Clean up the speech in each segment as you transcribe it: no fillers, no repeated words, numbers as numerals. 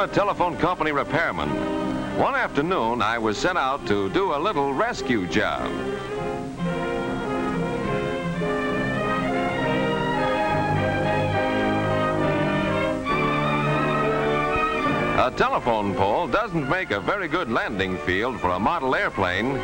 a telephone company repairman. One afternoon, I was sent out to do a little rescue job. A telephone pole doesn't make a very good landing field for a model airplane.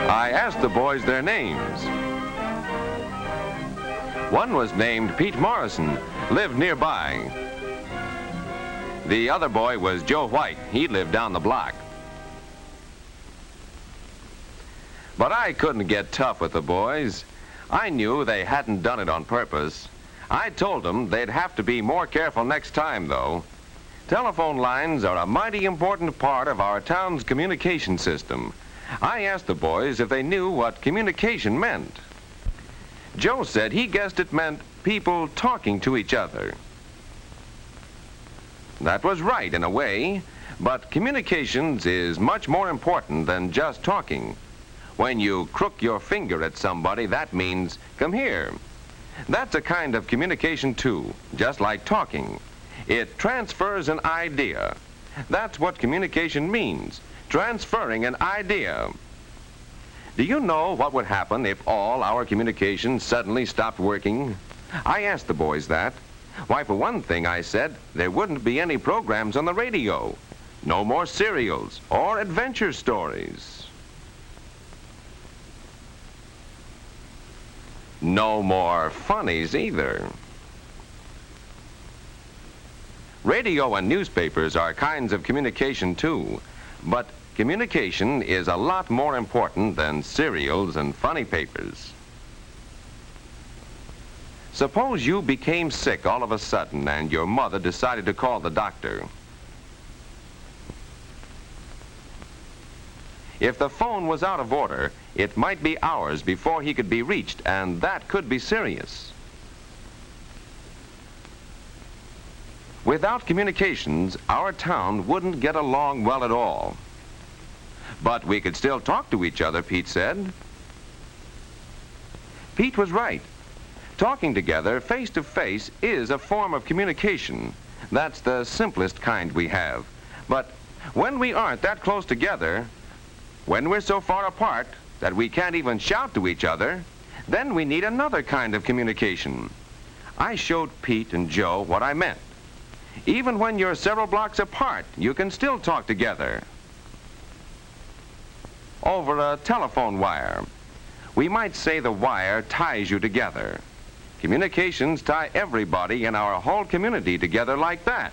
I asked the boys their names. One was named Pete Morrison, lived nearby. The other boy was Joe White. He lived down the block. But I couldn't get tough with the boys. I knew they hadn't done it on purpose. I told them they'd have to be more careful next time, though. Telephone lines are a mighty important part of our town's communication system. I asked the boys if they knew what communication meant. Joe said he guessed it meant people talking to each other. That was right in a way, but communications is much more important than just talking. When you crook your finger at somebody, that means, "Come here." That's a kind of communication too, just like talking. It transfers an idea. That's what communication means. Transferring an idea. Do you know what would happen if all our communications suddenly stopped working? I asked the boys that. Why, for one thing, I said, there wouldn't be any programs on the radio. No more serials or adventure stories. No more funnies either. Radio and newspapers are kinds of communication too. But communication is a lot more important than serials and funny papers. Suppose you became sick all of a sudden and your mother decided to call the doctor. If the phone was out of order, it might be hours before he could be reached, and that could be serious. Without communications, our town wouldn't get along well at all. But we could still talk to each other, Pete said. Pete was right. Talking together face to face is a form of communication. That's the simplest kind we have. But when we aren't that close together, when we're so far apart that we can't even shout to each other, then we need another kind of communication. I showed Pete and Joe what I meant. Even when you're several blocks apart, you can still talk together. Over a telephone wire. We might say the wire ties you together. Communications tie everybody in our whole community together like that.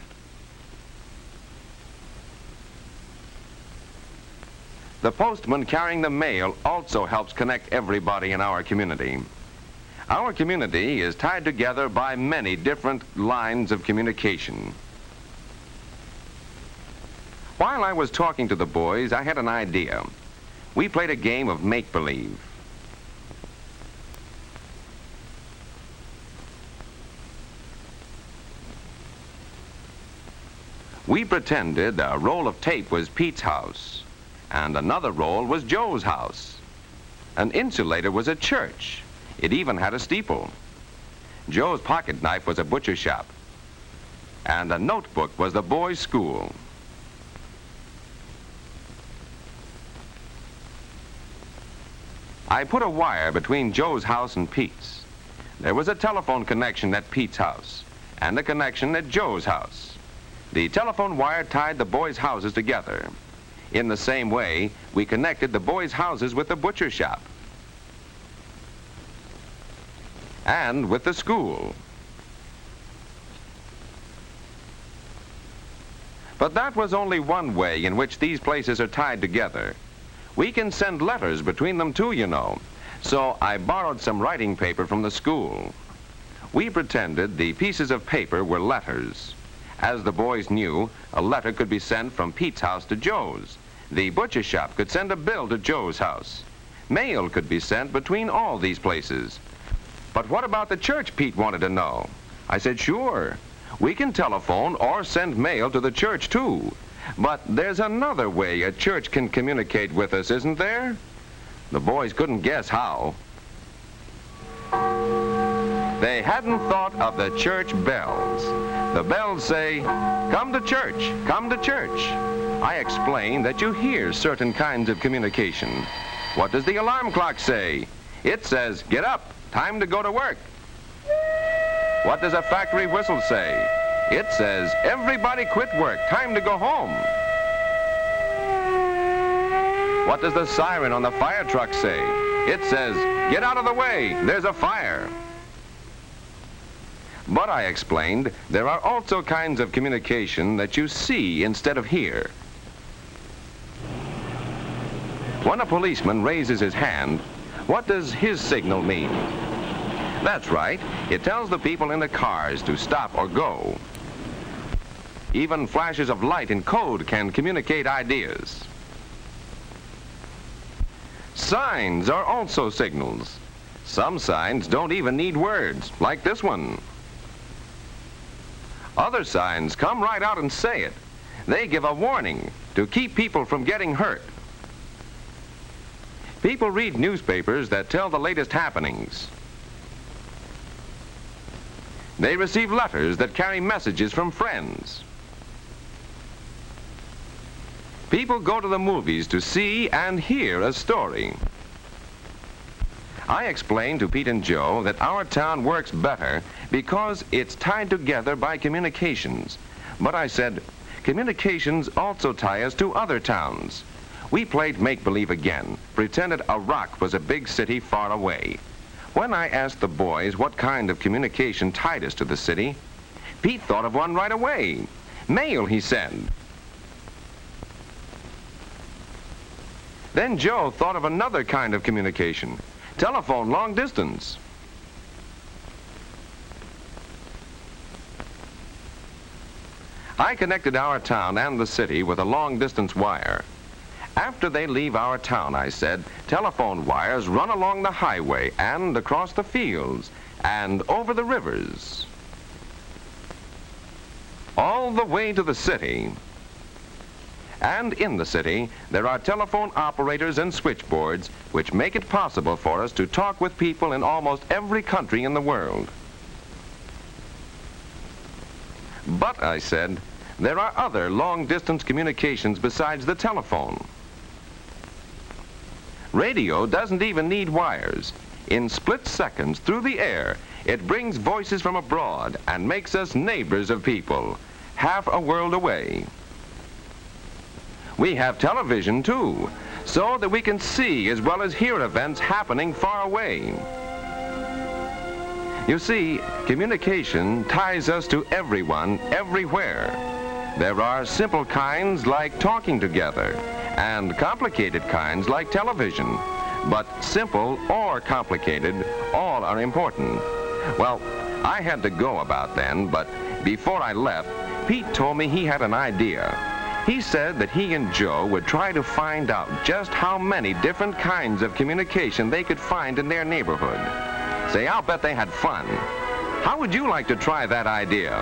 The postman carrying the mail also helps connect everybody in our community. Our community is tied together by many different lines of communication. While I was talking to the boys, I had an idea. We played a game of make-believe. We pretended a roll of tape was Pete's house, and another roll was Joe's house. An insulator was a church. It even had a steeple. Joe's pocket knife was a butcher shop, and a notebook was the boys' school. I put a wire between Joe's house and Pete's. There was a telephone connection at Pete's house and a connection at Joe's house. The telephone wire tied the boys' houses together. In the same way, we connected the boys' houses with the butcher shop and with the school. But that was only one way in which these places are tied together. We can send letters between them too, you know. So I borrowed some writing paper from the school. We pretended the pieces of paper were letters, As the boys knew, a letter could be sent from Pete's house to Joe's. The butcher shop could send a bill to Joe's house. Mail could be sent between all these places. But what about the church, Pete wanted to know. I said, sure. We can telephone or send mail to the church, too. But there's another way a church can communicate with us, isn't there? The boys couldn't guess how. They hadn't thought of the church bells. The bells say, "Come to church, come to church." I explained that you hear certain kinds of communication. What does the alarm clock say? It says, "Get up, time to go to work." What does a factory whistle say? It says, "Everybody quit work, time to go home." What does the siren on the fire truck say? It says, "Get out of the way, there's a fire." But I explained, there are also kinds of communication that you see instead of hear. When a policeman raises his hand, what does his signal mean? That's right, it tells the people in the cars to stop or go. Even flashes of light in code can communicate ideas. Signs are also signals. Some signs don't even need words, like this one. Other signs come right out and say it. They give a warning to keep people from getting hurt. People read newspapers that tell the latest happenings. They receive letters that carry messages from friends. People go to the movies to see and hear a story. I explained to Pete and Joe that our town works better because it's tied together by communications. But I said, communications also tie us to other towns. We played make-believe again, pretended a rock was a big city far away. When I asked the boys what kind of communication tied us to the city, Pete thought of one right away. Mail, he said. Then Joe thought of another kind of communication. Telephone long distance. I connected our town and the city with a long-distance wire. After they leave our town, I said, telephone wires run along the highway and across the fields and over the rivers, all the way to the city. And in the city, there are telephone operators and switchboards which make it possible for us to talk with people in almost every country in the world. But, I said, there are other long-distance communications besides the telephone. Radio doesn't even need wires. In split seconds, through the air, it brings voices from abroad and makes us neighbors of people, half a world away. We have television, too, so that we can see as well as hear events happening far away. You see, communication ties us to everyone, everywhere. There are simple kinds like talking together, and complicated kinds like television. But simple or complicated, all are important. Well, I had to go about then, but before I left, Pete told me he had an idea. He said that he and Joe would try to find out just how many different kinds of communication they could find in their neighborhood. Say, I'll bet they had fun. How would you like to try that idea?